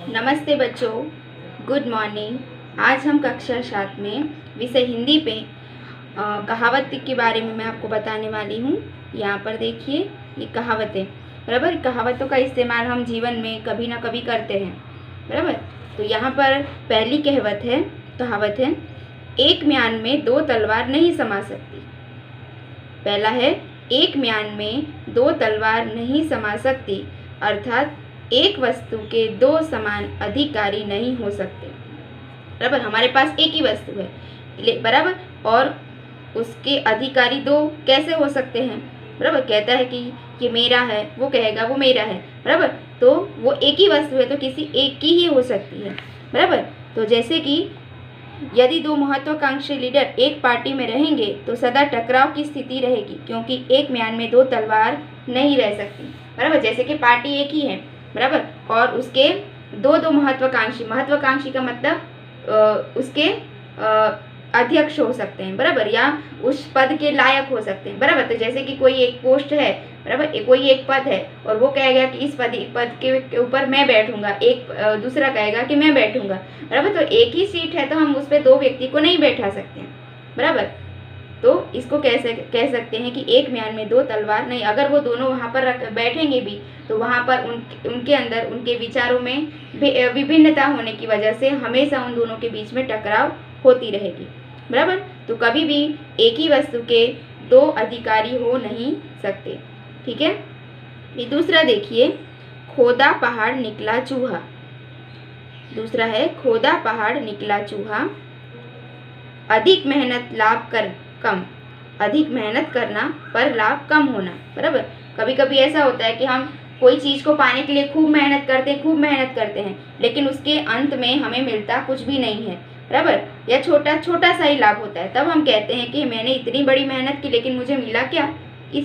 नमस्ते बच्चों, good morning. आज हम कक्षा 7 में विषय हिंदी पे कहावत के बारे में मैं आपको बताने वाली हूँ। यहाँ पर देखिए, ये कहावतें, बराबर। कहावतों का इस्तेमाल हम जीवन में कभी ना कभी करते हैं, बराबर। तो यहाँ पर पहली कहावत है, एक म्यान में दो तलवार नहीं समा सकती। पहला है, एक म्यान में दो तलवार नहीं समा सकती, अर्थात एक वस्तु के दो समान अधिकारी नहीं हो सकते। बराबर, हमारे पास एक ही वस्तु है, बराबर, और उसके अधिकारी दो कैसे हो सकते हैं। बराबर, कहता है कि ये मेरा है, वो कहेगा वो मेरा है, बराबर। तो वो एक ही वस्तु है तो किसी एक की ही हो सकती है, बराबर। तो जैसे कि यदि दो महत्वाकांक्षी लीडर एक पार्टी में रहेंगे तो सदा टकराव की स्थिति रहेगी, क्योंकि एक म्यान में दो तलवार नहीं रह सकती। बराबर, जैसे कि पार्टी एक ही है, बराबर, और उसके दो महत्वाकांक्षी का मतलब उसके अध्यक्ष हो सकते हैं, बराबर, या उस पद के लायक हो सकते हैं, बराबर। तो जैसे कि कोई एक पोस्ट है, बराबर, कोई एक पद है और वो कहेगा कि इस पद के ऊपर मैं बैठूंगा, एक दूसरा कहेगा कि मैं बैठूंगा, बराबर। तो एक ही सीट है तो हम उस पर दो व्यक्ति को नहीं बैठा सकते हैं, बराबर। तो इसको कह सकते हैं कि एक म्यान में दो तलवार नहीं। अगर वो दोनों वहाँ पर बैठेंगे भी तो वहाँ पर उनके अंदर उनके विचारों में विभिन्नता होने की वजह से हमेशा उन दोनों के बीच में टकराव होती रहेगी, बराबर। तो कभी भी एक ही वस्तु के दो अधिकारी हो नहीं सकते, ठीक है। फिर दूसरा देखिए, खोदा पहाड़ निकला चूहा। दूसरा है, खोदा पहाड़ निकला चूहा। अधिक मेहनत लाभ कर कम, अधिक मेहनत करना पर लाभ कम होना, बराबर। कभी कभी ऐसा होता है कि हम कोई चीज़ को पाने के लिए खूब मेहनत करते हैं, लेकिन उसके अंत में हमें मिलता कुछ भी नहीं है, बराबर, या छोटा सा ही लाभ होता है। तब हम कहते हैं कि मैंने इतनी बड़ी मेहनत की लेकिन मुझे मिला क्या,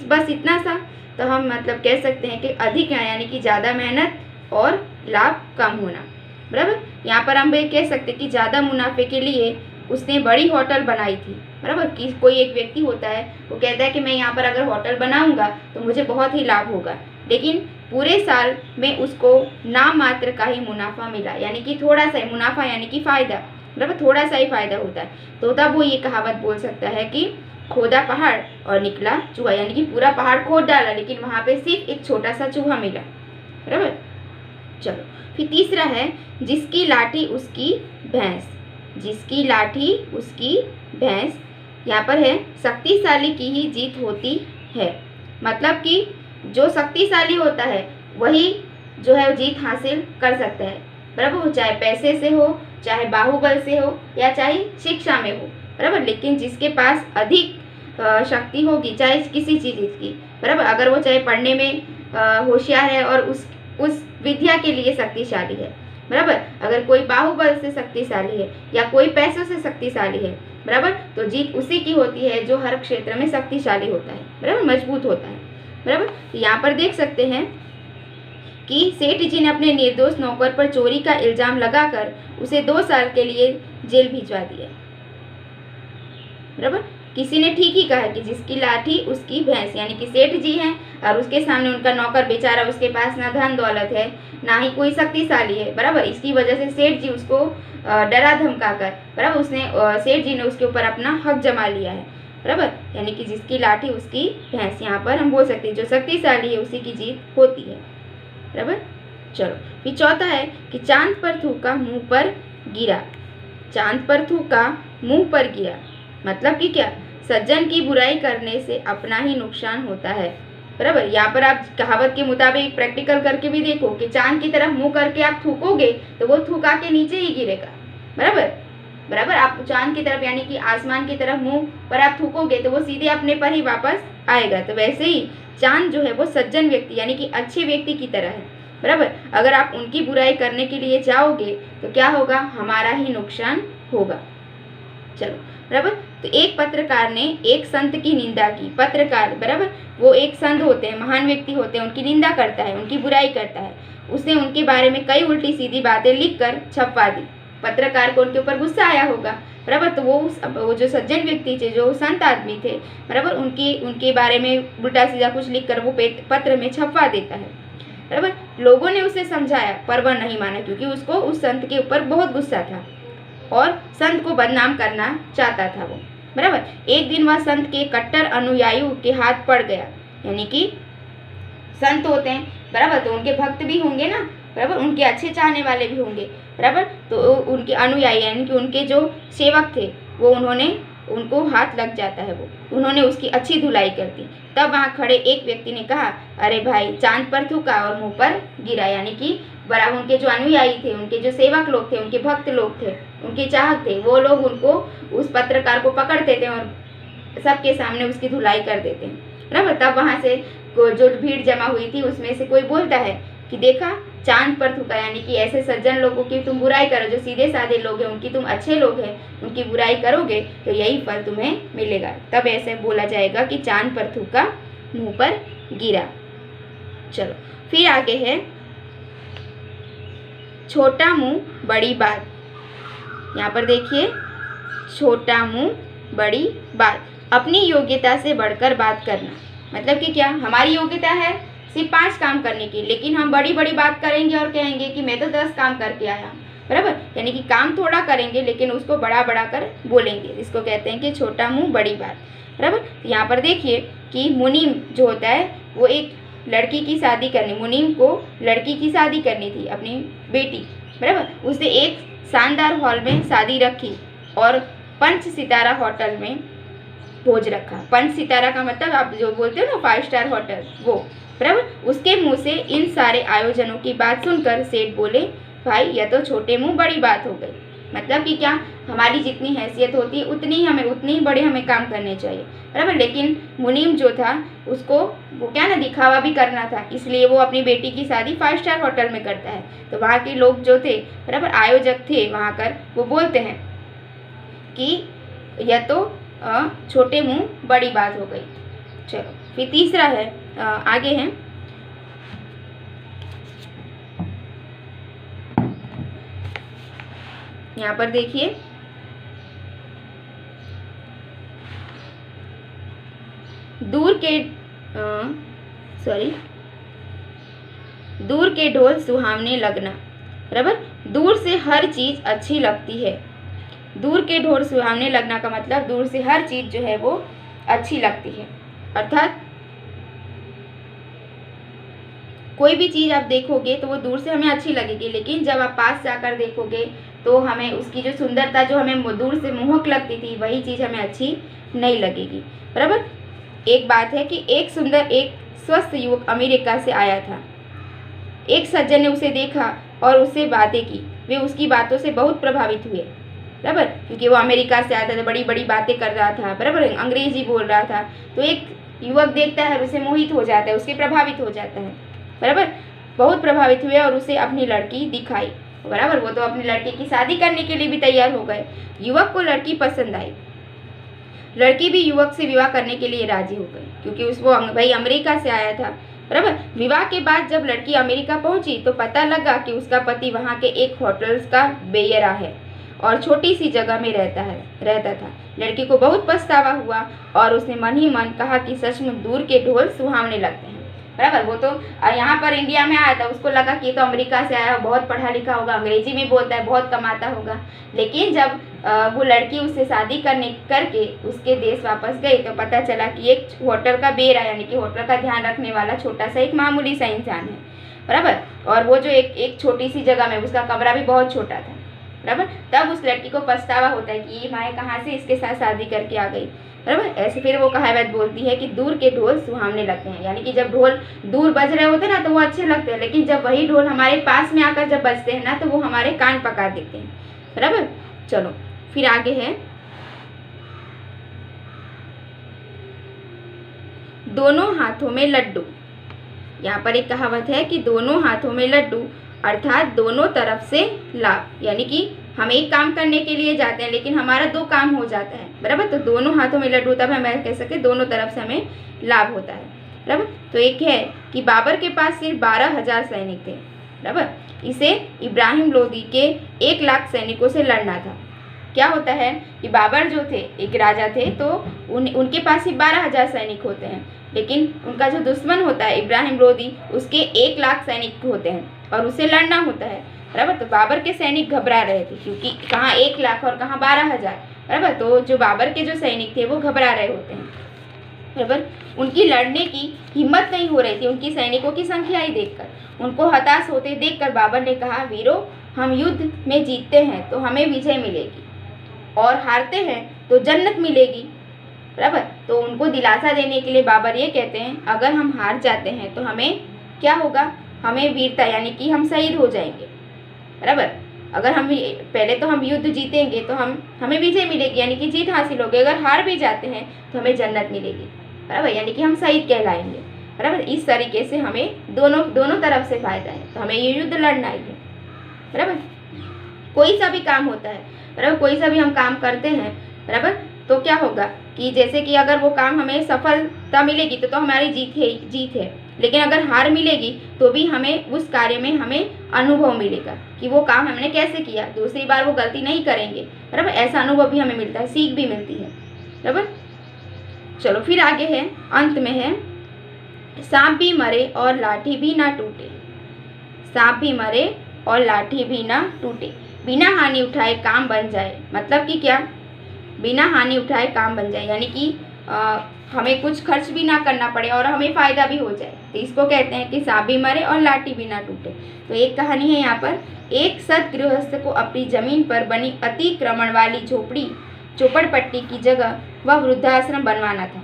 बस इतना सा। तो हम मतलब कह सकते हैं कि अधिक यानी कि ज़्यादा मेहनत और लाभ कम होना, बराबर। यहाँ पर हम ये कह सकते हैं कि ज़्यादा मुनाफे के लिए उसने बड़ी होटल बनाई थी, बराबर। कि कोई एक व्यक्ति होता है, वो कहता है कि मैं यहाँ पर अगर होटल बनाऊंगा तो मुझे बहुत ही लाभ होगा, लेकिन पूरे साल में उसको नाम मात्र का ही मुनाफा मिला, यानी कि थोड़ा सा ही मुनाफा, यानी कि फायदा, बराबर, थोड़ा सा ही फायदा होता है। तो तब वो ये कहावत बोल सकता है कि खोदा पहाड़ और निकला चूहा, यानी कि पूरा पहाड़ खोद डाला लेकिन वहां पे सिर्फ एक छोटा सा चूहा मिला, बराबर। चलो, फिर तीसरा है, जिसकी लाठी उसकी भैंस। जिसकी लाठी उसकी भैंस। यहाँ पर है, शक्तिशाली की ही जीत होती है। मतलब कि जो शक्तिशाली होता है वही जो है जीत हासिल कर सकता है, बराबर। वो चाहे पैसे से हो, चाहे बाहुबल से हो, या चाहे शिक्षा में हो, बराबर। लेकिन जिसके पास अधिक शक्ति होगी, चाहे किसी चीज़ की, बराबर, अगर वो चाहे पढ़ने में होशियार है और उस विद्या के लिए शक्तिशाली है, बराबर। अगर कोई बाहुबल से शक्तिशाली है या कोई पैसों से शक्तिशाली है, बराबर, तो जीत उसी की होती है जो हर क्षेत्र में शक्तिशाली होता है, बराबर, मजबूत होता है, बराबर। तो यहाँ पर देख सकते हैं कि सेठ जी ने अपने निर्दोष नौकर पर चोरी का इल्जाम लगाकर उसे 2 साल के लिए जेल भिजवा दिया, बराबर। किसी ने ठीक ही कहा है कि जिसकी लाठी उसकी भैंस, यानी कि सेठ जी हैं और उसके सामने उनका नौकर बेचारा, उसके पास ना धन दौलत है ना ही कोई शक्तिशाली है, बराबर। इसकी वजह से सेठ जी उसको डरा धमका कर, बराबर, सेठ जी ने उसके ऊपर अपना हक जमा लिया है, बराबर। यानी कि जिसकी लाठी उसकी भैंस, यहाँ पर हम बोल सकते हैं जो शक्तिशाली है उसी की जीत होती है, बराबर। चलो, फिर चौथा है कि चांद पर थूका मुंह पर गिरा। चांद पर थूका मुंह पर गिरा, मतलब कि क्या, सज्जन की बुराई करने से अपना ही नुकसान होता है, बराबर। यहाँ पर आप कहावत के मुताबिक प्रैक्टिकल करके भी देखो कि चांद की तरफ मुंह करके आप थूकोगे तो वो थूका के नीचे ही गिरेगा, बराबर। आप चांद की तरफ यानी कि आसमान की तरफ मुंह पर आप थूकोगे तो वो सीधे अपने पर ही वापस आएगा। तो वैसे ही चांद जो है वो सज्जन व्यक्ति यानी कि अच्छे व्यक्ति की तरह है, बराबर। अगर आप उनकी बुराई करने के लिए जाओगे तो क्या होगा, हमारा ही नुकसान होगा। चलो, बराबर। तो एक पत्रकार ने एक संत की निंदा की। पत्रकार, बराबर, वो एक संत होते हैं, महान व्यक्ति होते हैं, उनकी निंदा करता है, उनकी बुराई करता है। उसने उनके बारे में कई उल्टी सीधी बातें लिखकर छपवा दी। पत्रकार को उनके ऊपर गुस्सा आया होगा, बराबर। तो वो जो सज्जन व्यक्ति थे, जो संत आदमी थे, बराबर, उनके बारे में उल्टा सीधा कुछ लिखकर वो पत्र में छपवा देता है, बराबर। लोगों ने उसे समझाया पर वह नहीं माना, क्योंकि उसको उस संत के ऊपर बहुत गुस्सा था और संत को बदनाम करना चाहता था वो, बराबर। एक दिन वह संत के कट्टर अनुयायियों के हाथ पड़ गया, यानी कि संत होते हैं, बराबर, तो उनके भक्त भी होंगे ना, बराबर, उनके अच्छे चाहने वाले भी होंगे, बराबर। तो उनके अनुयायी यानी कि उनके जो सेवक थे वो उनको हाथ लग जाता है, वो उन्होंने उसकी अच्छी धुलाई कर दी। तब वहाँ खड़े एक व्यक्ति ने कहा, अरे भाई, चांद पर थूका और मुंह पर गिरा, यानी कि बड़ा उनके जो अनुयायी थे, उनके जो सेवक लोग थे, उनके भक्त लोग थे, उनके चाहक थे, वो लोग उनको उस पत्रकार को पकड़ते थे और सबके सामने उसकी धुलाई कर देते हैं, बराबर। तब वहाँ से जो भीड़ जमा हुई थी उसमें से कोई बोलता है कि देखा, चांद पर थूका, यानी कि ऐसे सज्जन लोगों की तुम बुराई करो, जो सीधे साधे लोग हैं उनकी तुम अच्छे लोग हैं, उनकी बुराई करोगे तो यही फल तुम्हें मिलेगा। तब ऐसे बोला जाएगा कि चांद पर थूका मुंह पर गिरा। चलो फिर आगे है छोटा मुंह बड़ी बात। यहाँ पर देखिए, छोटा मुंह बड़ी बात, अपनी योग्यता से बढ़कर बात करना। मतलब कि क्या, हमारी योग्यता है सिर्फ 5 काम करने की, लेकिन हम बड़ी बड़ी बात करेंगे और कहेंगे कि मैं तो 10 काम करके आया, बराबर। यानी कि काम थोड़ा करेंगे लेकिन उसको बड़ा बड़ा कर बोलेंगे, इसको कहते हैं कि छोटा मुंह बड़ी बात, बराबर। यहाँ पर देखिए कि मुनीम जो होता है वो एक लड़की की शादी करनी, मुनीम को लड़की की शादी करनी थी, अपनी बेटी, बराबर। उसने एक शानदार हॉल में शादी रखी और 5 सितारा होटल में भोज रखा। 5 सितारा का मतलब आप जो बोलते हो ना 5 स्टार होटल, वो, बराबर। उसके मुंह से इन सारे आयोजनों की बात सुनकर सेठ बोले, भाई यह तो छोटे मुंह बड़ी बात हो गई। मतलब कि क्या, हमारी जितनी हैसियत होती है उतनी ही बड़े हमें काम करने चाहिए, बराबर। लेकिन मुनीम जो था उसको वो क्या ना दिखावा भी करना था, इसलिए वो अपनी बेटी की शादी 5 स्टार होटल में करता है। तो वहाँ के लोग जो थे, बराबर, आयोजक थे वहाँ कर, वो बोलते हैं कि यह तो छोटे मुंह बड़ी बात हो गई। चलो फिर तीसरा है, आगे है यहाँ पर देखिए, दूर के ढोल सुहावने लगना, बराबर। दूर से हर चीज अच्छी लगती है। दूर के ढोल सुहावने लगना का मतलब दूर से हर चीज जो है वो अच्छी लगती है, अर्थात कोई भी चीज़ आप देखोगे तो वो दूर से हमें अच्छी लगेगी, लेकिन जब आप पास जाकर देखोगे तो हमें उसकी जो सुंदरता जो हमें दूर से मोहक लगती थी वही चीज़ हमें अच्छी नहीं लगेगी, बराबर। एक बात है कि एक स्वस्थ युवक अमेरिका से आया था। एक सज्जन ने उसे देखा और उससे बातें की। वे उसकी बातों से बहुत प्रभावित हुए, बराबर, क्योंकि वो अमेरिका से आया था, बड़ी बड़ी बातें कर रहा था, बराबर, अंग्रेजी बोल रहा था। तो एक युवक देखता है, उसे मोहित हो जाता है, उसके प्रभावित हो जाता है, बराबर। बहुत प्रभावित हुए और उसे अपनी लड़की दिखाई, बराबर। वो तो अपनी लड़की की शादी करने के लिए भी तैयार हो गए। युवक को लड़की पसंद आई। लड़की भी युवक से विवाह करने के लिए राजी हो गई, क्योंकि वो भाई अमेरिका से आया था, बराबर। विवाह के बाद जब लड़की अमेरिका पहुंची तो पता लगा कि उसका पति वहां के एक होटल्स का बेयरा है और छोटी सी जगह में रहता था। लड़की को बहुत पछतावा हुआ और उसने मन ही मन कहा कि सचमुच दूर के ढोल सुहावने लगते हैं, बराबर। वो तो यहाँ पर इंडिया में आया था, उसको लगा कि ये तो अमेरिका से आया, बहुत पढ़ा लिखा होगा, अंग्रेजी में बोलता है, बहुत कमाता होगा। लेकिन जब वो लड़की उससे शादी करके उसके देश वापस गई तो पता चला कि एक होटल का बेरा यानी कि होटल का ध्यान रखने वाला छोटा सा एक मामूली सा इंसान है, बराबर। और वो जो एक छोटी सी जगह में, उसका कमरा भी बहुत छोटा था, बराबर। तब उस लड़की को पछतावा होता है कि ये मैं कहाँ से इसके साथ शादी करके आ गई, बराबर। ऐसे फिर वो कहावत बोलती है कि दूर के ढोल सुहावने लगते हैं, यानी कि जब ढोल दूर बज रहे होते हैं ना तो वो अच्छे लगते हैं, लेकिन जब वही ढोल हमारे पास में आकर जब बजते हैं ना तो वो हमारे कान पका देते हैं, बराबर। चलो फिर आगे है दोनों हाथों में लड्डू। यहाँ पर एक कहावत है कि दोनों हाथों में लड्डू, अर्थात दोनों तरफ से लाभ, यानी कि हम एक काम करने के लिए जाते हैं लेकिन हमारा 2 काम हो जाता है, बराबर। तो दोनों हाथों में लड्डू, तब हम कह सकते दोनों तरफ से हमें लाभ होता है, बराबर। तो एक है कि बाबर के पास सिर्फ 12,000 सैनिक थे, बराबर। इसे इब्राहिम लोदी के 1 लाख सैनिकों से लड़ना था। क्या होता है कि बाबर जो थे एक राजा थे, तो उनके पास ही 12,000 सैनिक होते हैं, लेकिन उनका जो दुश्मन होता है इब्राहिम लोदी, उसके 1 लाख सैनिक होते हैं और उसे लड़ना होता है, बराबर। तो बाबर के सैनिक घबरा रहे थे, क्योंकि कहाँ 1 लाख और कहाँ 12,000, बराबर। तो जो बाबर के जो सैनिक थे वो घबरा रहे होते हैं, बराबर। उनकी लड़ने की हिम्मत नहीं हो रही थी, उनकी सैनिकों की संख्या ही देखकर, उनको हताश होते देखकर बाबर ने कहा, वीरों, हम युद्ध में जीतते हैं तो हमें विजय मिलेगी और हारते हैं तो जन्नत मिलेगी, बराबर। तो उनको दिलासा देने के लिए बाबर ये कहते हैं, अगर हम हार जाते हैं तो हमें क्या होगा, हमें वीरता यानी कि हम शहीद हो जाएंगे, बराबर। अगर हम पहले तो हम युद्ध जीतेंगे तो हमें विजय मिलेगी यानी कि जीत हासिल होगी, अगर हार भी जाते हैं तो हमें जन्नत मिलेगी, बराबर, यानी कि हम शहीद कहलाएंगे, बराबर। इस तरीके से हमें दोनों तरफ से फायदा है, तो हमें ये युद्ध लड़ना ही है, बराबर। कोई सा भी काम होता है, बराबर, कोई सा भी हम काम करते हैं, बराबर, तो क्या होगा कि जैसे कि अगर वो काम हमें सफलता मिलेगी तो हमारी जीत है, लेकिन अगर हार मिलेगी तो भी हमें उस कार्य में हमें अनुभव मिलेगा कि वो काम हमने कैसे किया, दूसरी बार वो गलती नहीं करेंगे, बराबर। ऐसा अनुभव भी हमें मिलता है, सीख भी मिलती है, बराबर। चलो फिर आगे है, अंत में है, सांप भी मरे और लाठी भी ना टूटे, सांप भी मरे और लाठी भी ना टूटे, बिना हानि उठाए काम बन जाए। मतलब कि क्या, बिना हानि उठाए काम बन जाए, यानी कि हमें कुछ खर्च भी ना करना पड़े और हमें फ़ायदा भी हो जाए, तो इसको कहते हैं कि सांप भी मरे और लाठी भी ना टूटे। तो एक कहानी है यहाँ पर, एक सतगृहस्थ को अपनी ज़मीन पर बनी अतिक्रमण वाली झोपड़पट्टी की जगह वह वृद्धाश्रम बनवाना था।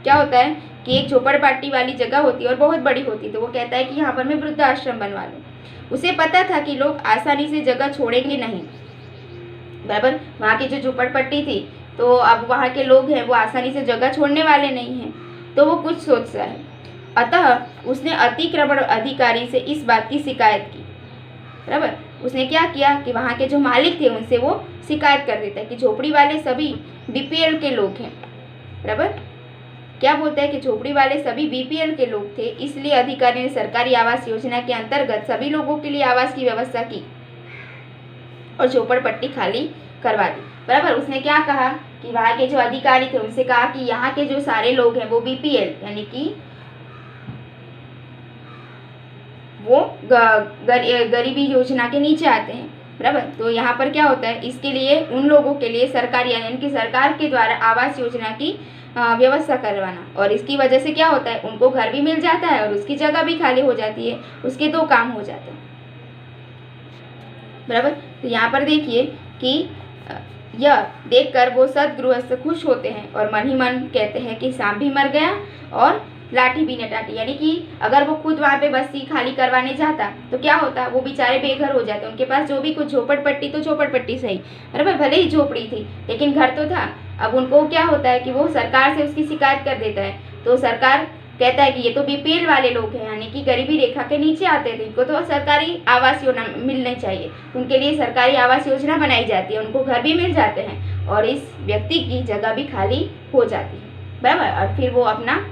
क्या होता है कि एक झोपड़पट्टी वाली जगह होती है और बहुत बड़ी होती है, तो वो कहता है कि यहाँ पर मैं वृद्धाश्रम बनवा लूँ। उसे पता था कि लोग आसानी से जगह छोड़ेंगे नहीं, बराबर। वहाँ की जो झोपड़पट्टी थी, तो अब वहाँ के लोग हैं वो आसानी से जगह छोड़ने वाले नहीं हैं, तो वो कुछ सोचता है। अतः उसने अतिक्रमण अधिकारी से इस बात की शिकायत की, बराबर। उसने क्या किया कि वहाँ के जो मालिक थे उनसे वो शिकायत कर देता है कि झोपड़ी वाले सभी बीपीएल के लोग हैं, बराबर। क्या बोलता है कि झोपड़ी वाले सभी बीपीएल के लोग थे, इसलिए अधिकारी ने सरकारी आवास योजना के अंतर्गत सभी लोगों के लिए आवास की व्यवस्था की और झोपड़पट्टी खाली करवा दी, बराबर। उसने क्या कहा कि वहाँ के जो अधिकारी थे उनसे कहा कि यहाँ के जो सारे लोग हैं वो बीपीएल यानी कि वो गरीबी योजना के नीचे आते हैं, बराबर। तो यहाँ पर क्या होता है, इसके लिए उन लोगों के लिए सरकारी यानी कि सरकार के द्वारा आवास योजना की व्यवस्था करवाना, और इसकी वजह से क्या होता है, उनको घर भी मिल जाता है और उसकी जगह भी खाली हो जाती है, उसके 2 काम हो जाते हैं, बराबर। तो यहाँ पर देखिए कि यह देखकर वो सतगृहस्थ खुश होते हैं और मन ही मन कहते हैं कि सांप भी मर गया और लाठी भी न टाटी, यानी कि अगर वो खुद वहाँ पे बस्ती खाली करवाने जाता तो क्या होता, वो बेचारे बेघर हो जाते, उनके पास जो भी कुछ झोपड़पट्टी तो झोपड़पट्टी सही, बराबर, भले ही झोपड़ी थी लेकिन घर तो था। अब उनको क्या होता है कि वो सरकार से उसकी शिकायत कर देता है, तो सरकार कहता है कि ये तो बीपीएल वाले लोग हैं, यानी कि गरीबी रेखा के नीचे आते थे, इनको तो सरकारी आवास योजना मिलनी चाहिए, उनके लिए सरकारी आवास योजना बनाई जाती है, उनको घर भी मिल जाते हैं और इस व्यक्ति की जगह भी खाली हो जाती है, बराबर। और फिर वो अपना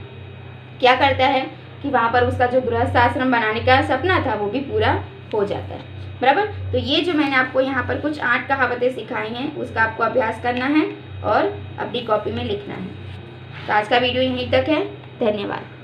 क्या करता है कि वहाँ पर उसका जो गृहस्थ आश्रम बनाने का सपना था वो भी पूरा हो जाता है, बराबर। तो ये जो मैंने आपको यहाँ पर कुछ 8 कहावतें सिखाई हैं उसका आपको अभ्यास करना है और अपनी कॉपी में लिखना है। तो आज का वीडियो यहीं तक है, धन्यवाद।